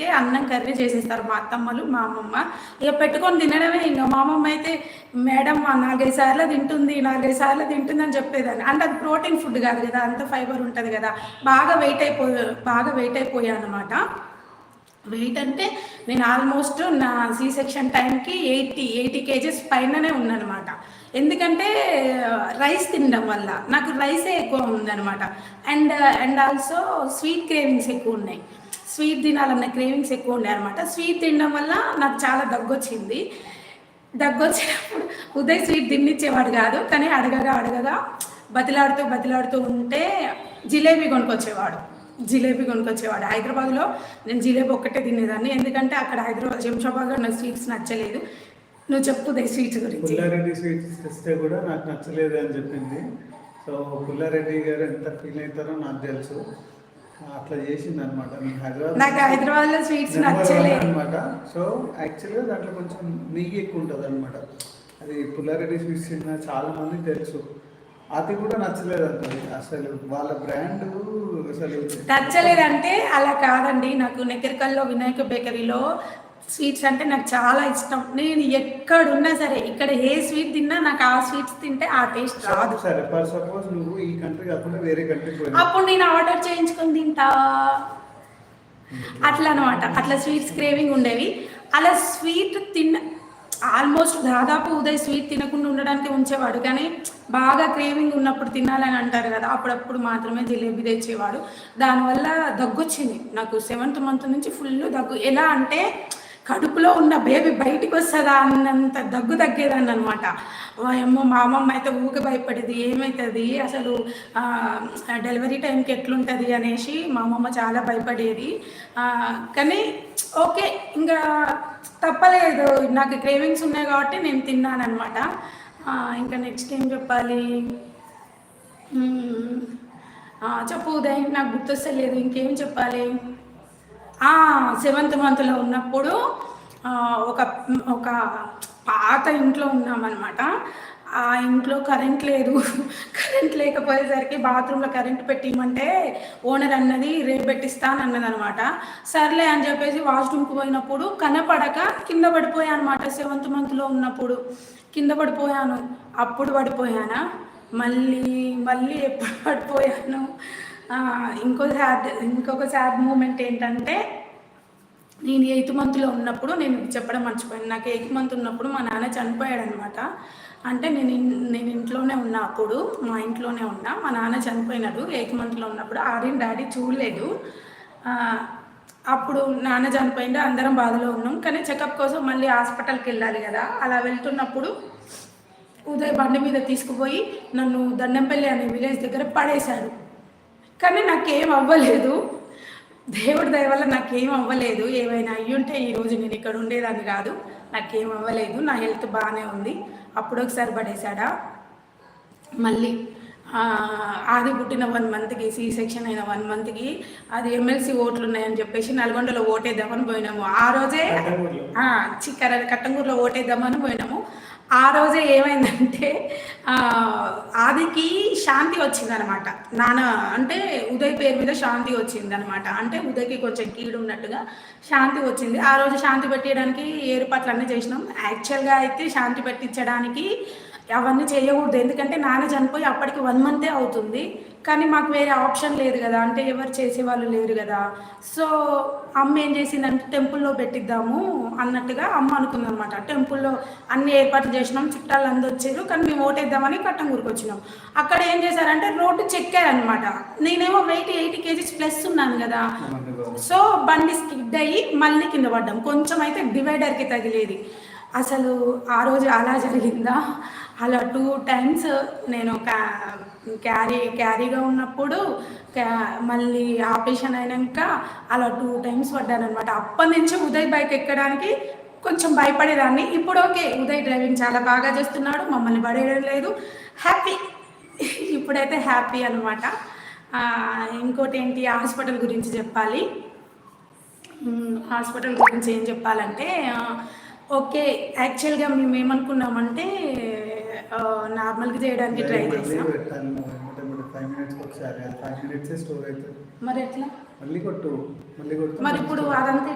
గంటలకే అన్నం కర్రీ చేసేస్తారు మా అత్తమ్మలు మా అమ్మమ్మ. ఇక పెట్టుకొని తినడమే. ఇంకా మా అమ్మమ్మ అయితే మేడం 4-5 సార్లు తింటుంది 4-5 సార్లు తింటుంది అని చెప్పేదాన్ని. అంటే అది ప్రోటీన్ ఫుడ్ కాదు కదా, అంత ఫైబర్ ఉంటుంది కదా. బాగా వెయిట్ అయిపోయా అనమాట. వెయిట్ అంటే నేను ఆల్మోస్ట్ నా సి సెక్షన్ టైంకి 80 కేజెస్ పైననే ఉన్నానమాట. ఎందుకంటే రైస్ తినడం వల్ల నాకు రైసే ఎక్కువ ఉందనమాట. అండ్ ఆల్సో స్వీట్ క్రేవింగ్స్ ఎక్కువ ఉన్నాయి. స్వీట్ తినాలన్న క్రేవింగ్స్ ఎక్కువ ఉన్నాయి అనమాట. స్వీట్ తినడం వల్ల నాకు చాలా దగ్గొచ్చింది. దగ్గొచ్చినప్పుడు ఉదయ్ స్వీట్ తినిచ్చేవాడు కాదు, కానీ అడగగా బతిలాడుతూ ఉంటే జిలేబీ కొనుక్కొచ్చేవాడు. హైదరాబాద్లో నేను జిలేబీ ఒక్కటే తినేదాన్ని, ఎందుకంటే అక్కడ హైదరాబాద్ శంషాబాద్లో నాకు స్వీట్స్ నచ్చలేదు. నువ్వు చెప్పు స్వీట్స్ గురించి. పుల్లారెడ్డి స్వీట్స్ తెస్తే కూడా నాకు నచ్చలేదు అని చెప్పింది. సో పుల్లారెడ్డి గారు ఎంత ఫీల్ అవుతారో నాకు తెలుసు. అట్లా చేసింది అనమాట. నాకు హైదరాబాద్లో స్వీట్స్ నచ్చలేదు అనమాట. సో యాక్చువల్గా దాంట్లో కొంచెం నెయ్యి ఎక్కువ ఉంటుంది అనమాట. అది పుల్లారెడ్డి స్వీట్స్ తిన్న చాలా మందికి తెలుసు. అది కూడా నచ్చలేదు అంటది. అసలు వాళ్ళ బ్రాండ్ అసలు నచ్చలేదంటే అలా కాదండి. నాకు నెక్కరికల్లో వినాయక బేకరీలో స్వీట్స్ అంటే నాకు చాలా ఇష్టం. నేను ఎక్కడున్నా సరే, ఇక్కడ ఏ స్వీట్ తిన్నా నాకు ఆ స్వీట్స్ తింటే ఆ టేస్ట్ రాదు. సరే ఫర్ సపోజ్ నువ్వు ఈ కంట్రీ కాకుండా వేరే కంట్రీ అప్పుడు నేను ఆర్డర్ చేయించుకొని తింటా. అట్లా అనమాట. అట్లా స్వీట్స్ క్రేవింగ్ ఉండేవి. అలా స్వీట్ ఆల్మోస్ట్ దాదాపు ఉదయ్ స్వీట్ తినకుండా ఉండడానికి ఉంచేవాడు, కానీ బాగా క్రేవింగ్ ఉన్నప్పుడు తినాలని అంటారు కదా, అప్పుడప్పుడు మాత్రమే జిలేబీ తెచ్చేవాడు. దానివల్ల దగ్గొచ్చింది నాకు. 7th మంత్ నుంచి ఫుల్ దగ్గు. ఎలా అంటే కడుపులో ఉన్న బేబీ బయటికి వస్తుందా అన్నంత దగ్గు తగ్గేదాన్ని అనమాట. ఏమో మా అమ్మమ్మ అయితే ఊరికి భయపడేది, ఏమవుతుంది అసలు డెలివరీ టైంకి ఎట్లుంటుంది అనేసి మా అమ్మమ్మ చాలా భయపడేది. కానీ ఓకే, ఇంకా తప్పలేదు, నాకు క్రేవింగ్స్ ఉన్నాయి కాబట్టి నేను తిన్నాను అనమాట. ఇంకా నెక్స్ట్ ఏం చెప్పాలి, చెప్పు ఉదయ్, నాకు గుర్తొస్తలేదు ఇంకేం చెప్పాలి. 7th మంత్లో ఉన్నప్పుడు ఒక పాత ఇంట్లో ఉన్నామన్నమాట. ఆ ఇంట్లో కరెంట్ లేదు. కరెంట్ లేకపోయేసరికి బాత్రూంలో కరెంట్ పెట్టిమంటే ఓనర్ అన్నది రేపు పెట్టిస్తాను అన్నది అనమాట. సర్లే అని చెప్పేసి వాష్రూమ్కి పోయినప్పుడు కనపడక కింద పడిపోయాను అనమాట. 7th మంత్లో ఉన్నప్పుడు కింద పడిపోయాను. అప్పుడు పడిపోయానా, మళ్ళీ ఎప్పుడు పడిపోయాను. ఇంకొక సాడ్ మూమెంట్ ఏంటంటే, నేను 8th మంత్లో ఉన్నప్పుడు, నేను చెప్పడం మర్చిపోయాను, నాకు 8th మంత్ ఉన్నప్పుడు మా నాన్న చనిపోయాడు అనమాట. అంటే నేను ఇంట్లోనే ఉన్నా, అప్పుడు మా ఇంట్లోనే ఉన్నా. మా నాన్న చనిపోయినాడు 8th మంత్లో ఉన్నప్పుడు. డాడీ చూడలేదు. అప్పుడు నాన్న చనిపోయింది, అందరం బాధలో ఉన్నాం. కానీ చెకప్ కోసం మళ్ళీ హాస్పిటల్కి వెళ్ళాలి కదా. అలా వెళ్తున్నప్పుడు ఉదయ్ బండి మీద తీసుకుపోయి నన్ను దండంపల్లి అనే విలేజ్ దగ్గర పడేశాడు. కానీ నాకేం అవ్వలేదు, దేవుడి దయ వల్ల నాకేం అవ్వలేదు. ఏమైనా అయ్యుంటే ఈరోజు నేను ఇక్కడ ఉండేదాన్ని కాదు. నాకేం అవ్వలేదు, నా హెల్త్ బాగానే ఉంది. అప్పుడు ఒకసారి పడేశాడా. మళ్ళీ ఆది పుట్టిన 1 మంత్కి, సి సెక్షన్ అయిన 1 మంత్కి అది ఎమ్మెల్సీ ఓట్లు ఉన్నాయని చెప్పేసి నల్గొండలో ఓటేద్దామని పోయినాము. ఆ రోజే కట్టంగూరులో ఓటేద్దామని పోయినాము. ఆ రోజే ఏమైందంటే ఆదికి శాంతి వచ్చిందనమాట. నాన్న అంటే ఉదయ్ పేరు మీద శాంతి వచ్చిందనమాట. అంటే ఉదయ్కి కొంచెం కీడు ఉన్నట్టుగా శాంతి వచ్చింది. ఆ రోజు శాంతి పెట్టించడానికి ఏర్పాట్లు అన్నీ చేసినాం. యాక్చువల్గా అయితే శాంతి పెట్టించడానికి అవన్నీ చేయకూడదు, ఎందుకంటే నాన్న చనిపోయి అప్పటికి 1 మంతే అవుతుంది. కానీ మాకు వేరే ఆప్షన్ లేదు కదా, అంటే ఎవరు చేసేవాళ్ళు లేరు కదా. సో అమ్మ ఏం చేసిందంటే టెంపుల్లో పెట్టిద్దాము అన్నట్టుగా అమ్మ అనుకుందనమాట. టెంపుల్లో అన్ని ఏర్పాట్లు చేసినాం, చుట్టాలు అందరూ వచ్చారు. కానీ మేము ఓటేద్దామని కట్టంగూరికి వచ్చినాం. అక్కడ ఏం చేశారంటే రోడ్డు చెక్కారనమాట. నేనేమో వెయిట్ 80 కేజీస్ ప్లస్ ఉన్నాను కదా. సో బండి స్కిడ్ అయ్యి మళ్ళీ కింద పడ్డాం. కొంచెం అయితే డివైడర్కి తగిలేది. అసలు ఆ రోజు అలా జరిగిందా. అలా 2 times నేను క్యారీగా ఉన్నప్పుడు, మళ్ళీ ఆపరేషన్ అయినాక అలా 2 times పడ్డానమాట. అప్పటి నుంచి ఉదయ్ బైక్ ఎక్కడానికి కొంచెం భయపడేదాన్ని. ఇప్పుడు ఓకే, ఉదయ్ డ్రైవింగ్ చాలా బాగా చేస్తున్నాడు, మమ్మల్ని పడేయడం లేదు, హ్యాపీ. ఇప్పుడైతే హ్యాపీ అనమాట. ఇంకోటి ఏంటి, హాస్పిటల్ గురించి చెప్పాలి. హాస్పిటల్ గురించి ఏం చెప్పాలంటే, ఓకే, యాక్చువల్గా మేము ఏమనుకున్నామంటే నార్మల్గా చేయడానికి ట్రై చేసాం. మరి ఎట్లా, మరి ఇప్పుడు అదంతా